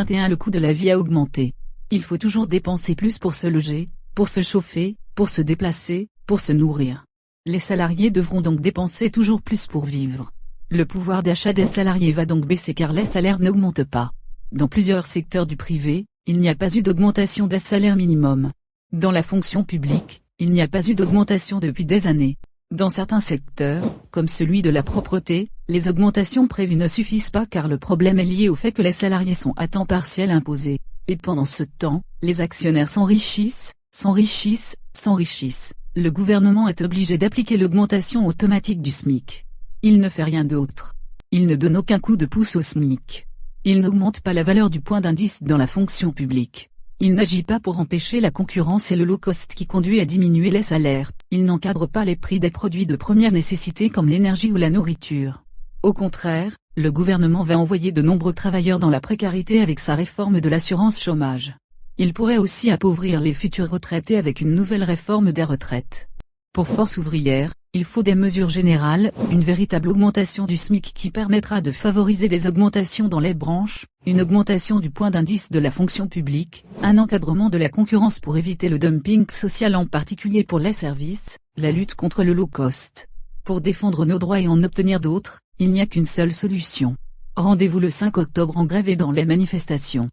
2021 le coût de la vie a augmenté. Il faut toujours dépenser plus pour se loger, pour se chauffer, pour se déplacer, pour se nourrir. Les salariés devront donc dépenser toujours plus pour vivre. Le pouvoir d'achat des salariés va donc baisser car les salaires n'augmentent pas. Dans plusieurs secteurs du privé, il n'y a pas eu d'augmentation des salaires minimum. Dans la fonction publique, il n'y a pas eu d'augmentation depuis des années. Dans certains secteurs, comme celui de la propreté, les augmentations prévues ne suffisent pas car le problème est lié au fait que les salariés sont à temps partiel imposés. Et pendant ce temps, les actionnaires s'enrichissent, s'enrichissent, s'enrichissent. Le gouvernement est obligé d'appliquer l'augmentation automatique du SMIC. Il ne fait rien d'autre. Il ne donne aucun coup de pouce au SMIC. Il n'augmente pas la valeur du point d'indice dans la fonction publique. Il n'agit pas pour empêcher la concurrence et le low-cost qui conduit à diminuer les salaires. Il n'encadre pas les prix des produits de première nécessité comme l'énergie ou la nourriture. Au contraire, le gouvernement va envoyer de nombreux travailleurs dans la précarité avec sa réforme de l'assurance chômage. Il pourrait aussi appauvrir les futurs retraités avec une nouvelle réforme des retraites. Pour Force ouvrière, il faut des mesures générales, une véritable augmentation du SMIC qui permettra de favoriser des augmentations dans les branches, une augmentation du point d'indice de la fonction publique, un encadrement de la concurrence pour éviter le dumping social en particulier pour les services, la lutte contre le low cost. Pour défendre nos droits et en obtenir d'autres, il n'y a qu'une seule solution. Rendez-vous le 5 octobre en grève et dans les manifestations.